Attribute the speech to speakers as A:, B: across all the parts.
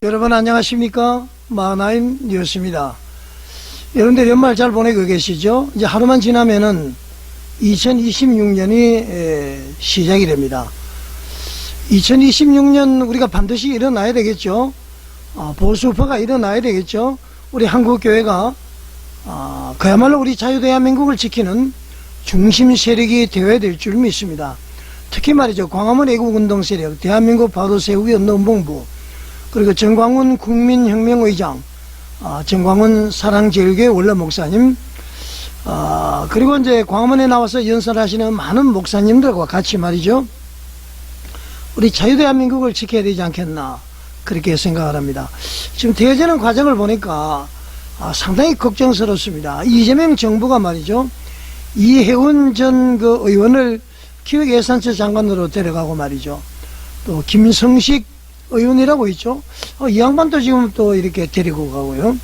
A: 여러분 안녕하십니까? 마하나임 뉴스입니다. 여러분들 연말 잘 보내고 계시죠? 이제 하루만 지나면은 2026년이 시작이 됩니다. 2026년 우리가 반드시 일어나야 되겠죠? 보수파가 일어나야 되겠죠? 우리 한국교회가 그야말로 우리 자유대한민국을 지키는 중심 세력이 되어야 될 줄 믿습니다. 특히 말이죠, 광화문 애국운동 세력, 대한민국 바로 세우기 운동본부, 그리고 정광훈 국민혁명의장, 정광훈 사랑제일교회 원로 목사님, 그리고 이제 광화문에 나와서 연설하시는 많은 목사님들과 같이 말이죠, 우리 자유대한민국을 지켜야 되지 않겠나, 그렇게 생각을 합니다. 지금 되어지는 과정을 보니까 상당히 걱정스럽습니다. 이재명 정부가 말이죠, 이해운 전 그 의원을 기획예산처 장관으로 데려가고 말이죠, 또 김성식 의원이라고 있죠. 이 양반도 지금 또 이렇게 데리고 가고요.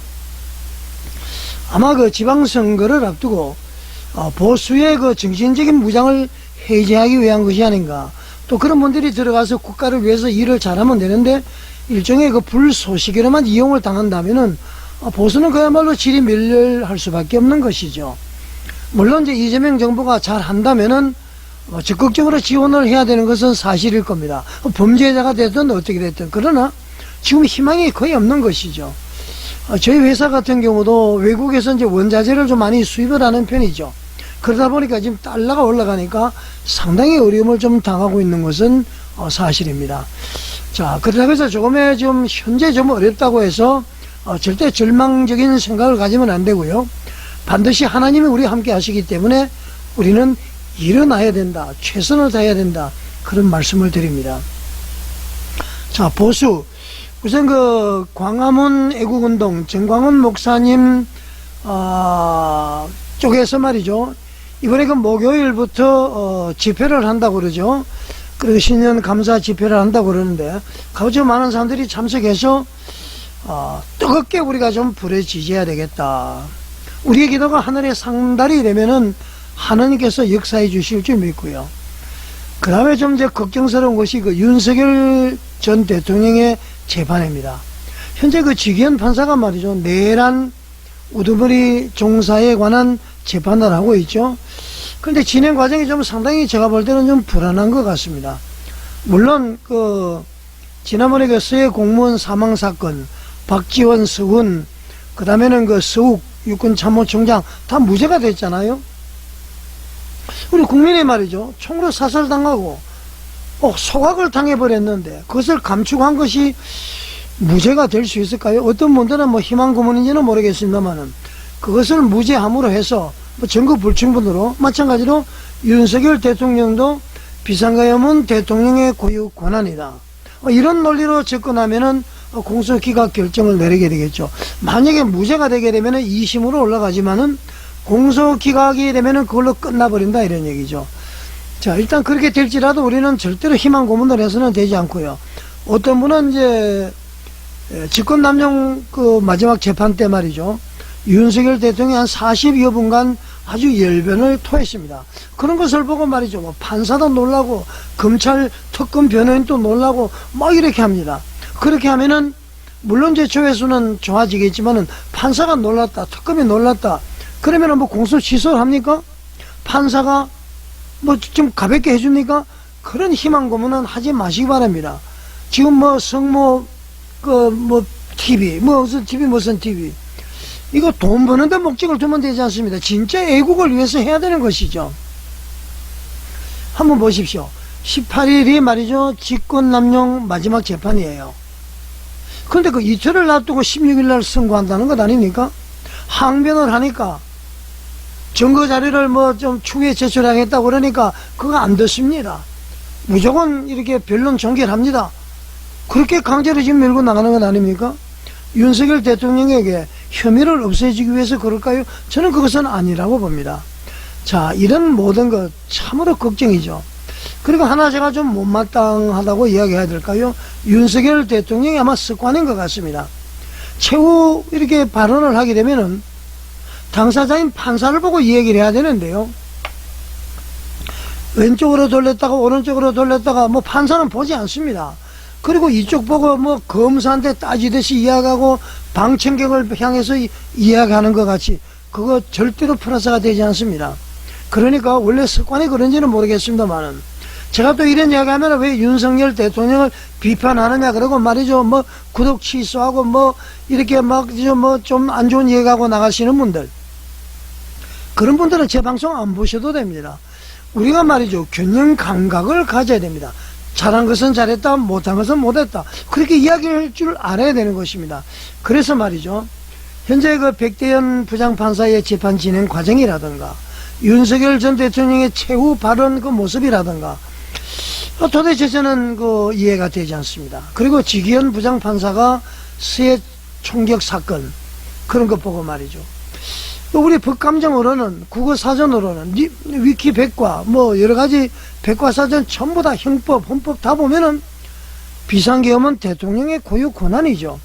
A: 아마 그 지방선거를 앞두고 보수의 그 정신적인 무장을 해제하기 위한 것이 아닌가. 또 그런 분들이 들어가서 국가를 위해서 일을 잘하면 되는데 일종의 그 불쏘시개로만 이용을 당한다면은 보수는 그야말로 질이 멸렬할 수밖에 없는 것이죠. 물론 이제 이재명 정부가 잘 한다면은 적극적으로 지원을 해야 되는 것은 사실일 겁니다. 범죄자가 됐든 어떻게 됐든. 그러나 지금 희망이 거의 없는 것이죠. 저희 회사 같은 경우도 외국에서 이제 원자재를 좀 많이 수입을 하는 편이죠. 그러다 보니까 지금 달러가 올라가니까 상당히 어려움을 좀 당하고 있는 것은 사실입니다. 자, 그러다 해서 조금의 좀 현재 좀 어렵다고 해서 절대 절망적인 생각을 가지면 안 되고요. 반드시 하나님이 우리와 함께 하시기 때문에 우리는 일어나야 된다, 최선을 다해야 된다, 그런 말씀을 드립니다. 자, 보수, 우선 그 광화문 애국운동 정광훈 목사님 쪽에서 말이죠, 이번에 그 목요일부터 집회를 한다고 그러죠. 그리고 신년 감사 집회를 한다고 그러는데 가장 많은 사람들이 참석해서 뜨겁게 우리가 좀 불에 지져야 되겠다. 우리의 기도가 하늘에 상달이 되면은 하나님께서 역사해 주실 줄 믿고요. 그 다음에 좀 이제 걱정스러운 것이 그 윤석열 전 대통령의 재판입니다. 현재 그 지기현 판사가 말이죠, 내란 우두머리 종사에 관한 재판을 하고 있죠. 그런데 진행 과정이 좀 상당히 제가 볼 때는 좀 불안한 것 같습니다. 물론 그 지난번에 그 서해 공무원 사망 사건, 박지원, 서훈, 그 다음에는 그 서욱 육군참모총장 다 무죄가 됐잖아요. 우리 국민이 말이죠, 총으로 사살당하고 소각을 당해버렸는데 그것을 감축한 것이 무죄가 될 수 있을까요? 어떤 분들은 뭐 희망 고문인지는 모르겠습니다만은 그것을 무죄함으로 해서 뭐 증거 불충분으로, 마찬가지로 윤석열 대통령도 비상가염은 대통령의 고유 권한이다, 이런 논리로 접근하면은 공소기각 결정을 내리게 되겠죠. 만약에 무죄가 되게 되면은 2심으로 올라가지만은 공소기각이 되면은 그걸로 끝나버린다, 이런 얘기죠. 자, 일단 그렇게 될지라도 우리는 절대로 희망 고문을 해서는 되지 않고요. 어떤 분은 이제 직권남용 그 마지막 재판 때 말이죠, 윤석열 대통령이 한 40여 분간 아주 열변을 토했습니다. 그런 것을 보고 말이죠, 뭐 판사도 놀라고 검찰 특검 변호인도 놀라고 막 이렇게 합니다. 그렇게 하면은 물론 이제 조회수는 좋아지겠지만은 판사가 놀랐다, 특검이 놀랐다, 그러면은 뭐 공소 취소를 합니까? 판사가 뭐 좀 가볍게 해줍니까? 그런 희망 고문은 하지 마시기 바랍니다. 지금 뭐 성모 TV, 무슨 TV, 이거 돈 버는데 목적을 두면 되지 않습니다. 진짜 애국을 위해서 해야 되는 것이죠. 한번 보십시오. 18일이 말이죠, 직권남용 마지막 재판이에요. 그런데 그 이틀을 놔두고 16일날 선고한다는 것 아닙니까? 항변을 하니까 증거 자료를 뭐 좀 추후에 제출하겠다고 그러니까 그거 안 듣습니다. 무조건 이렇게 변론 종결합니다. 그렇게 강제로 지금 밀고 나가는 것 아닙니까? 윤석열 대통령에게 혐의를 없애주기 위해서 그럴까요? 저는 그것은 아니라고 봅니다. 자, 이런 모든 것 참으로 걱정이죠. 그리고 하나 제가 좀 못마땅하다고 이야기해야 될까요? 윤석열 대통령이 아마 습관인 것 같습니다. 최후 이렇게 발언을 하게 되면은 당사자인 판사를 보고 이야기를 해야 되는데요, 왼쪽으로 돌렸다가 오른쪽으로 돌렸다가 뭐 판사는 보지 않습니다. 그리고 이쪽 보고 뭐 검사한테 따지듯이 이야기하고 방청객을 향해서 이야기하는 것 같이 그거 절대로 플러스가 되지 않습니다. 그러니까 원래 습관이 그런지는 모르겠습니다만은 제가 또 이런 이야기하면 왜 윤석열 대통령을 비판하느냐 그러고 말이죠. 뭐 구독 취소하고 뭐 이렇게 막 뭐 좀 안 좋은 얘기하고 나가시는 분들, 그런 분들은 제 방송 안 보셔도 됩니다. 우리가 말이죠, 균형 감각을 가져야 됩니다. 잘한 것은 잘했다, 못한 것은 못했다, 그렇게 이야기할 줄 알아야 되는 것입니다. 그래서 말이죠, 현재 그 백대현 부장판사의 재판 진행 과정이라든가 윤석열 전 대통령의 최후 발언 그 모습이라든가 도대체 저는 그 이해가 되지 않습니다. 그리고 지기현 부장판사가 서해 총격 사건 그런 것 보고 말이죠, 우리 법감정으로는 국어사전으로는 위키 백과 뭐 여러가지 백과사전 전부 다 형법 헌법 다 보면은 비상계엄은 대통령의 고유 권한이죠.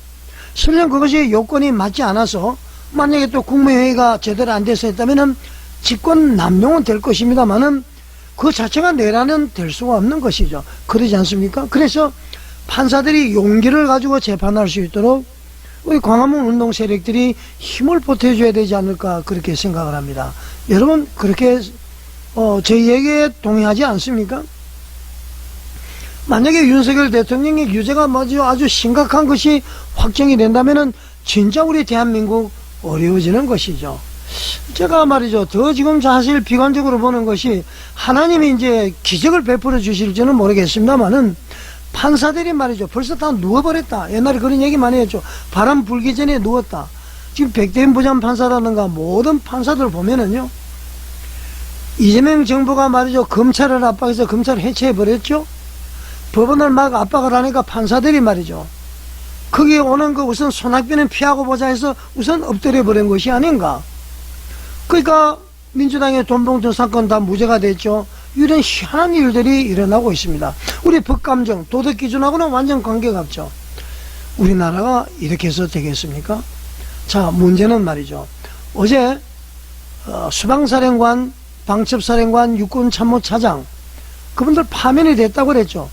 A: 설령 그것이 요건이 맞지 않아서 만약에 또 국무회의가 제대로 안 돼서 했다면은 직권 남용은 될 것입니다만은 그 자체가 내란은 될 수가 없는 것이죠. 그러지 않습니까? 그래서 판사들이 용기를 가지고 재판할 수 있도록 우리 광화문 운동 세력들이 힘을 보태줘야 되지 않을까 그렇게 생각을 합니다. 여러분 그렇게 제 얘기에 동의하지 않습니까? 만약에 윤석열 대통령의 유죄가 아주 심각한 것이 확정이 된다면은 진짜 우리 대한민국 어려워지는 것이죠. 제가 말이죠, 더 지금 사실 비관적으로 보는 것이 하나님이 이제 기적을 베풀어 주실지는 모르겠습니다만은 판사들이 말이죠, 벌써 다 누워버렸다. 옛날에 그런 얘기 많이 했죠. 바람 불기 전에 누웠다. 지금 백대현 부장판사라든가 모든 판사들 보면은요, 이재명 정부가 말이죠, 검찰을 압박해서 검찰을 해체해버렸죠. 법원을 막 압박을 하니까 판사들이 말이죠, 거기에 오는 거 우선 손학규는 피하고 보자 해서 우선 엎드려버린 것이 아닌가. 그러니까 민주당의 돈봉투 사건 다 무죄가 됐죠. 이런 희한한 일들이 일어나고 있습니다. 우리 법감정, 도덕기준하고는 완전 관계가 없죠. 우리나라가 이렇게 해서 되겠습니까? 자, 문제는 말이죠, 어제 수방사령관, 방첩사령관, 육군참모차장 그분들 파면이 됐다고 그랬죠.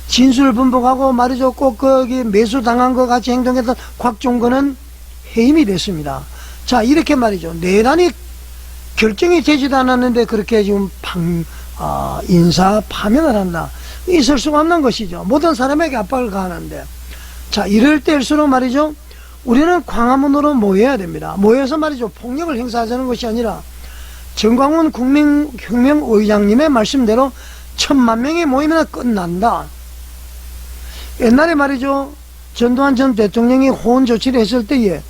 A: 진술 분복하고 말이죠, 꼭 거기 매수당한 것 같이 행동했던 곽종건은 해임이 됐습니다. 자, 이렇게 말이죠, 내란이 결정이 되지도 않았는데 그렇게 지금 인사 파면을 한다. 있을 수가 없는 것이죠. 모든 사람에게 압박을 가하는데. 자, 이럴 때일수록 말이죠, 우리는 광화문으로 모여야 됩니다. 모여서 말이죠, 폭력을 행사하자는 것이 아니라 정광훈 국민혁명의장님의 말씀대로 10,000명이 모이면 끝난다. 옛날에 말이죠, 전두환 전 대통령이 호언 조치를 했을 때에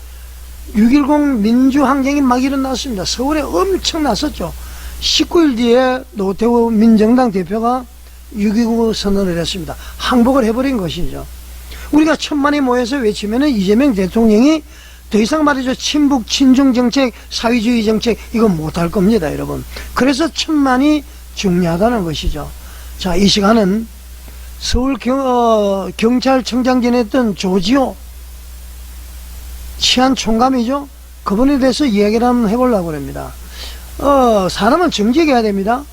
A: 6.10 민주항쟁이 막 일어났습니다. 서울에 엄청 났었죠. 19일 뒤에 노태우 민정당 대표가 6.29 선언을 했습니다. 항복을 해버린 것이죠. 우리가 1,000만이 모여서 외치면은 이재명 대통령이 더 이상 말이죠, 친북, 친중 정책, 사회주의 정책, 이거 못할 겁니다, 여러분. 그래서 1,000만이 중요하다는 것이죠. 자, 이 시간은 서울 경찰청장 지냈던 조지호 치안총감이죠. 그분에 대해서 이야기를 한번 해보려고 합니다. 사람은 정직해야 됩니다.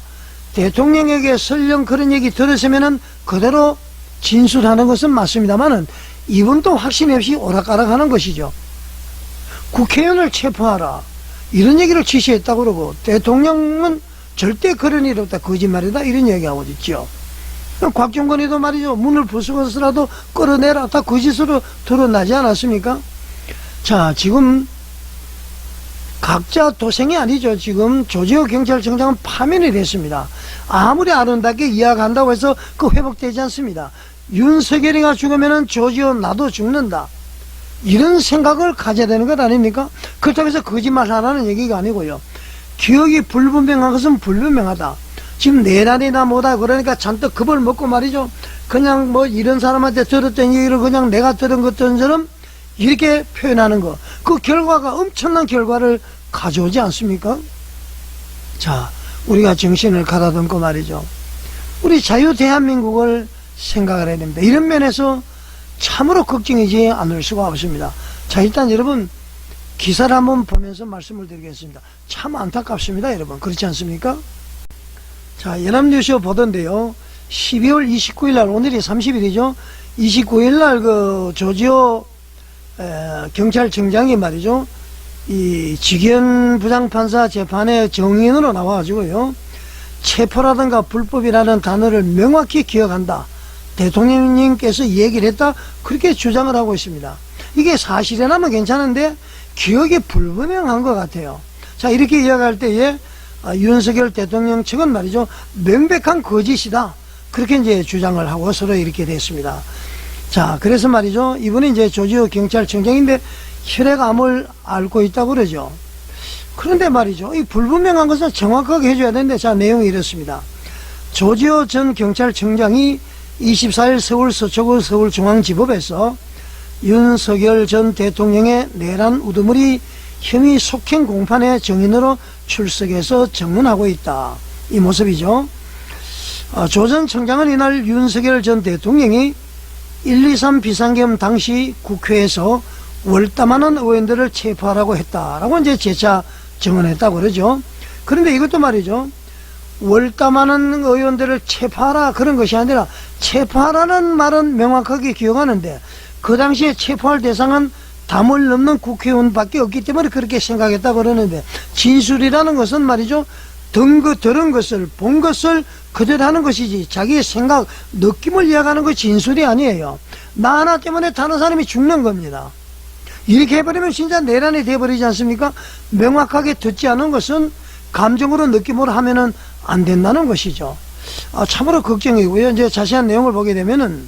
A: 대통령에게 설령 그런 얘기 들었으면은 그대로 진술하는 것은 맞습니다만은 이분도 확신 없이 오락가락 하는 것이죠. 국회의원을 체포하라, 이런 얘기를 지시했다고 그러고, 대통령은 절대 그런 일 없다, 거짓말이다, 이런 얘기하고 있죠. 곽종건이도 말이죠, 문을 부수고서라도 끌어내라, 다 거짓으로 드러나지 않았습니까? 자, 지금 각자 도생이 아니죠. 지금 조지호 경찰청장은 파면이 됐습니다. 아무리 아름답게 이야기한다고 해서 그 회복되지 않습니다. 윤석열이가 죽으면은 조지호 나도 죽는다, 이런 생각을 가져야 되는 것 아닙니까? 그렇다고 해서 거짓말 하라는 얘기가 아니고요. 기억이 불분명한 것은 불분명하다. 지금 내란이나 뭐다 그러니까 잔뜩 겁을 먹고 말이죠, 그냥 뭐 이런 사람한테 들었던 얘기를 그냥 내가 들은 것처럼 이렇게 표현하는 거, 그 결과가 엄청난 결과를 가져오지 않습니까? 자, 우리가 정신을 가다듬고 말이죠, 우리 자유 대한민국을 생각을 해야 됩니다. 이런 면에서 참으로 걱정이지 않을 수가 없습니다. 자, 일단 여러분 기사를 한번 보면서 말씀을 드리겠습니다. 참 안타깝습니다, 여러분. 그렇지 않습니까? 자, 연합뉴스 보던데요, 12월 29일 날, 오늘이 30일이죠. 29일 날 그 조지호 경찰청장이 말이죠. 이 직현 부장판사 재판의 정인으로 나와가지고요. 체포라든가 불법이라는 단어를 명확히 기억한다. 대통령님께서 얘기를 했다. 그렇게 주장을 하고 있습니다. 이게 사실이라면 괜찮은데 기억이 불분명한 것 같아요. 자, 이렇게 이야기할 때에 윤석열 대통령 측은 말이죠. 명백한 거짓이다. 그렇게 이제 주장을 하고 서로 이렇게 됐습니다. 자, 그래서 말이죠. 이번에 이제 조지호 경찰청장인데 혈액암을 앓고 있다고 그러죠. 그런데 말이죠. 이 불분명한 것은 정확하게 해줘야 되는데, 자, 내용이 이렇습니다. 조지호 전 경찰청장이 24일 서울 서초구 서울중앙지법에서 윤석열 전 대통령의 내란 우두머리 혐의 속행 공판의 정인으로 출석해서 증언하고 있다. 이 모습이죠. 조 전 청장은 이날 윤석열 전 대통령이 123 비상계엄 당시 국회에서 월담하는 의원들을 체포하라고 했다라고 이제 재차 증언했다고 그러죠. 그런데 이것도 말이죠. 월담하는 의원들을 체포하라 그런 것이 아니라 체포하라는 말은 명확하게 기억하는데 그 당시에 체포할 대상은 담을 넘는 국회의원밖에 없기 때문에 그렇게 생각했다고 그러는데 진술이라는 것은 말이죠. 들은 것을 본 것을 그대로 하는 것이지 자기의 생각 느낌을 이야기하는 거 진술이 아니에요. 나 하나 때문에 다른 사람이 죽는 겁니다. 이렇게 해버리면 진짜 내란이 돼버리지 않습니까? 명확하게 듣지 않은 것은 감정으로 느낌으로 하면은 안 된다는 것이죠. 참으로 걱정이고요. 이제 자세한 내용을 보게 되면은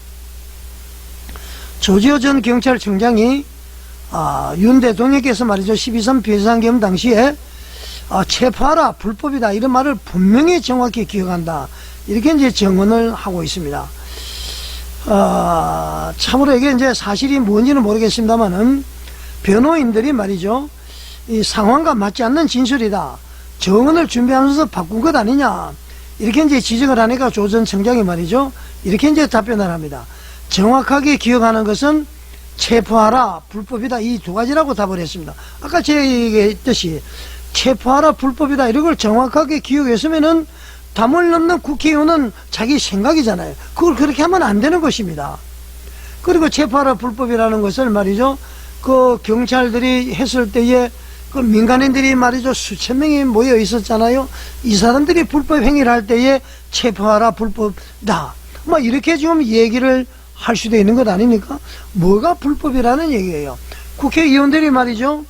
A: 조지호 전 경찰청장이 윤 대통령께서 말이죠. 12.3 비상계엄 당시에 체포하라 불법이다 이런 말을 분명히 정확히 기억한다 이렇게 이제 증언을 하고 있습니다. 참으로 이게 이제 사실이 뭔지는 모르겠습니다만은 변호인들이 말이죠. 이 상황과 맞지 않는 진술이다. 증언을 준비하면서 바꾼 것 아니냐. 이렇게 이제 지적을 하니까 조 전 청장이 말이죠. 이렇게 이제 답변을 합니다. 정확하게 기억하는 것은 체포하라 불법이다 이 두 가지라고 답을 했습니다. 아까 제가 얘기했듯이 체포하라 불법이다 이런 걸 정확하게 기억했으면은 담을 넘는 국회의원은 자기 생각이잖아요. 그걸 그렇게 하면 안 되는 것입니다. 그리고 체포하라 불법이라는 것을 말이죠. 그 경찰들이 했을 때에 그 민간인들이 말이죠. 수천 명이 모여 있었잖아요. 이 사람들이 불법 행위를 할 때에 체포하라 불법이다. 뭐 이렇게 지금 얘기를 할 수도 있는 것 아닙니까? 뭐가 불법이라는 얘기예요. 국회의원들이 말이죠.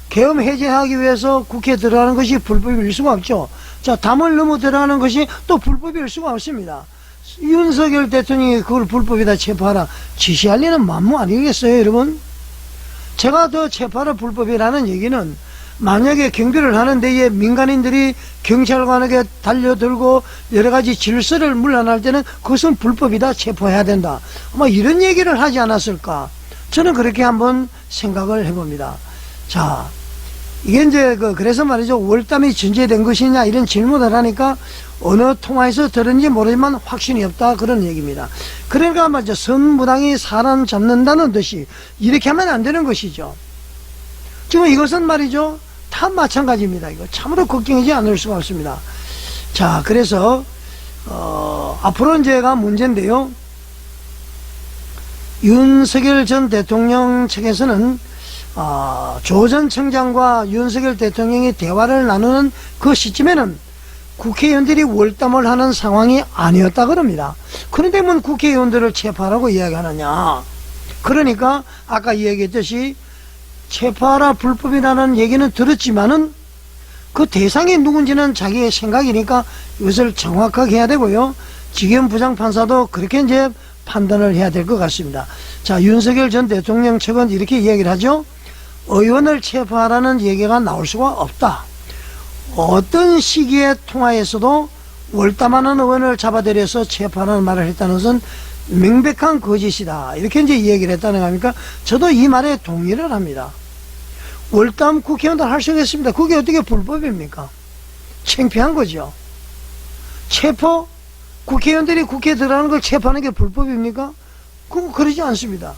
A: 계엄 해제하기 위해서 국회에 들어가는 것이 불법일 수가 없죠. 자, 담을 넘어 들어가는 것이 또 불법일 수가 없습니다. 윤석열 대통령이 그걸 불법이다 체포하라 지시할 리는 만무 아니겠어요, 여러분? 제가 더 체포하라 불법이라는 얘기는 만약에 경비를 하는 데에 민간인들이 경찰관에게 달려들고 여러가지 질서를 물러날 때는 그것은 불법이다 체포해야 된다 뭐 이런 얘기를 하지 않았을까 저는 그렇게 한번 생각을 해봅니다. 자, 이게 이제 그래서 말이죠. 월담이 전제된 것이냐 이런 질문을 하니까 어느 통화에서 들은지 모르지만 확신이 없다 그런 얘기입니다. 그러니까 말이죠. 선무당이 사람 잡는다는 듯이 이렇게 하면 안 되는 것이죠. 지금 이것은 말이죠. 다 마찬가지입니다. 이거 참으로 걱정이지 않을 수가 없습니다. 자, 그래서 앞으로 이제가 문제인데요. 윤석열 전 대통령 측에서는 조 전 청장과 윤석열 대통령이 대화를 나누는 그 시점에는 국회의원들이 월담을 하는 상황이 아니었다 그럽니다. 그런데 뭐 국회의원들을 체포하라고 이야기하느냐. 그러니까 아까 이야기했듯이 체포하라 불법이라는 얘기는 들었지만은 그 대상이 누군지는 자기의 생각이니까 이것을 정확하게 해야 되고요. 직현 부장판사도 그렇게 이제 판단을 해야 될 것 같습니다. 자, 윤석열 전 대통령 측은 이렇게 이야기를 하죠. 의원을 체포하라는 얘기가 나올 수가 없다. 어떤 시기의 통화에서도 월담하는 의원을 잡아들여서 체포하라는 말을 했다는 것은 명백한 거짓이다. 이렇게 이제 이야기를 했다는 겁니까? 저도 이 말에 동의를 합니다. 월담 국회의원들 할 수 있습니다. 그게 어떻게 불법입니까? 창피한 거죠. 체포? 국회의원들이 국회에 들어가는 걸 체포하는 게 불법입니까? 그러지 않습니다.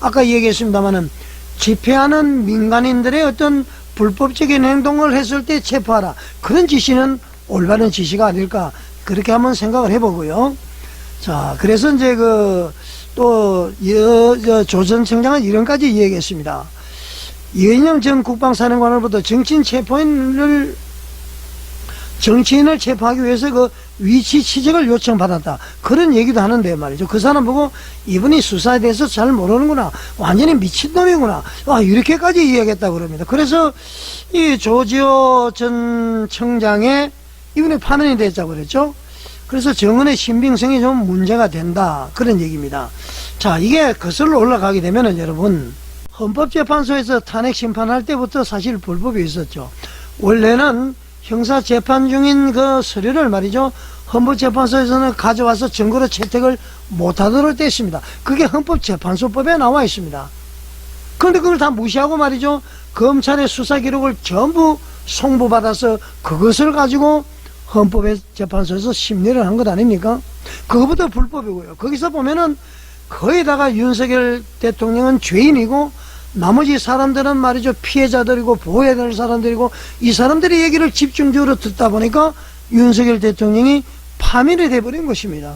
A: 아까 얘기했습니다마는 집회하는 민간인들의 어떤 불법적인 행동을 했을 때 체포하라. 그런 지시는 올바른 지시가 아닐까 그렇게 한번 생각을 해보고요. 자, 그래서 이제 조선청장은 이런까지 이야기했습니다. 이은영 전 국방사령관으로부터 정치인을 체포하기 위해서 그 위치 취재를 요청받았다. 그런 얘기도 하는데 말이죠. 그 사람 보고 이분이 수사에 대해서 잘 모르는구나. 완전히 미친놈이구나. 이렇게까지 이야기했다고 그럽니다. 그래서 이 조지호 전 청장의 이분이 파면이 됐다고 그랬죠. 그래서 정은의 신빙성이 좀 문제가 된다. 그런 얘기입니다. 자, 이게 거슬러 올라가게 되면은 여러분, 헌법재판소에서 탄핵 심판할 때부터 사실 불법이 있었죠. 원래는 형사재판 중인 그 서류를 말이죠, 헌법재판소에서는 가져와서 증거로 채택을 못하도록 되어 있습니다. 그게 헌법재판소법에 나와 있습니다. 그런데 그걸 다 무시하고 말이죠, 검찰의 수사 기록을 전부 송부받아서 그것을 가지고 헌법재판소에서 심리를 한 것 아닙니까? 그거부터 불법이고요. 거기서 보면은 거의다가 윤석열 대통령은 죄인이고 나머지 사람들은 말이죠, 피해자들이고 보호해야 될 사람들이고, 이 사람들의 얘기를 집중적으로 듣다 보니까 윤석열 대통령이 파면이 돼버린 것입니다.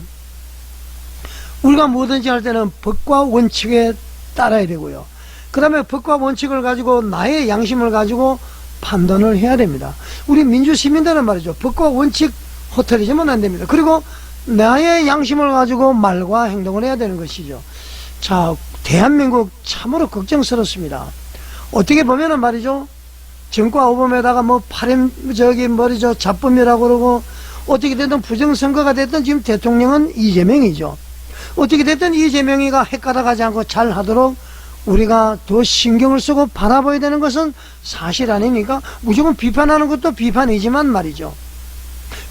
A: 우리가 뭐든지 할 때는 법과 원칙에 따라야 되고요. 그 다음에 법과 원칙을 가지고 나의 양심을 가지고 판단을 해야 됩니다. 우리 민주시민들은 말이죠, 법과 원칙 허탈해지면 안 됩니다. 그리고 나의 양심을 가지고 말과 행동을 해야 되는 것이죠. 자, 대한민국 참으로 걱정스럽습니다. 어떻게 보면은 말이죠, 정과 오범에다가 잡범이라고 그러고, 어떻게 됐든 부정선거가 됐든 지금 대통령은 이재명이죠. 어떻게 됐든 이재명이가 헷갈아가지 않고 잘 하도록 우리가 더 신경을 쓰고 바라봐야 되는 것은 사실 아닙니까? 무조건 비판하는 것도 비판이지만 말이죠.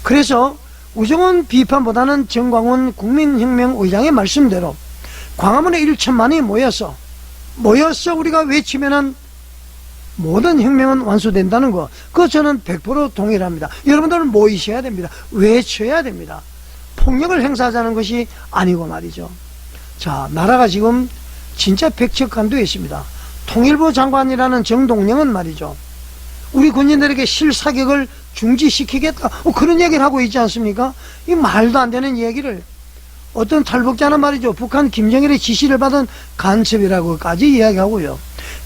A: 그래서 무조건 비판보다는 정광훈 국민혁명의장의 말씀대로 광화문에 1천만이 모여서 우리가 외치면은 모든 혁명은 완수된다는 거, 그거 저는 100% 동일합니다. 여러분들은 모이셔야 됩니다. 외쳐야 됩니다. 폭력을 행사하자는 것이 아니고 말이죠. 자, 나라가 지금 진짜 백척간도에 있습니다. 통일부 장관이라는 정동영은 말이죠, 우리 군인들에게 실사격을 중지시키겠다, 그런 얘기를 하고 있지 않습니까? 이 말도 안 되는 얘기를 어떤 탈북자는 말이죠, 북한 김정일의 지시를 받은 간첩이라고까지 이야기하고요.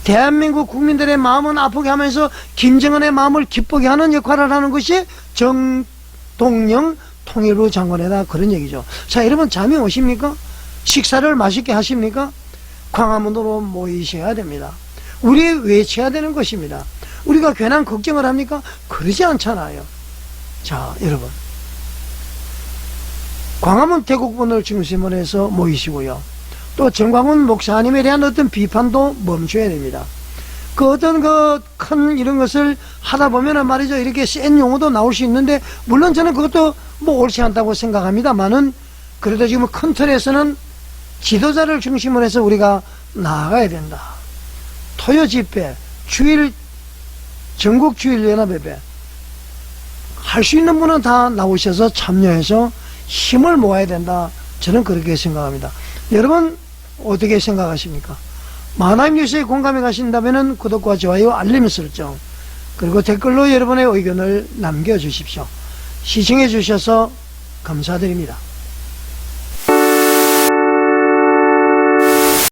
A: 대한민국 국민들의 마음은 아프게 하면서 김정은의 마음을 기쁘게 하는 역할을 하는 것이 정동영 통일부 장관이다, 그런 얘기죠. 자, 여러분 잠이 오십니까? 식사를 맛있게 하십니까? 광화문으로 모이셔야 됩니다. 우리 외쳐야 되는 것입니다. 우리가 괜한 걱정을 합니까? 그러지 않잖아요. 자, 여러분, 광화문 태국분을 중심으로 해서 모이시고요. 또 정광훈 목사님에 대한 어떤 비판도 멈춰야 됩니다. 그 어떤 큰 이런 것을 하다 보면은 말이죠, 이렇게 센 용어도 나올 수 있는데, 물론 저는 그것도 옳지 않다고 생각합니다만은, 그래도 지금 큰 틀에서는 지도자를 중심으로 해서 우리가 나아가야 된다. 토요 집회, 전국 주일연합회배 할 수 있는 분은 다 나오셔서 참여해서 힘을 모아야 된다. 저는 그렇게 생각합니다. 여러분 어떻게 생각하십니까? 만화임 뉴스에 공감이 가신다면 구독과 좋아요, 알림 설정, 그리고 댓글로 여러분의 의견을 남겨주십시오. 시청해 주셔서 감사드립니다.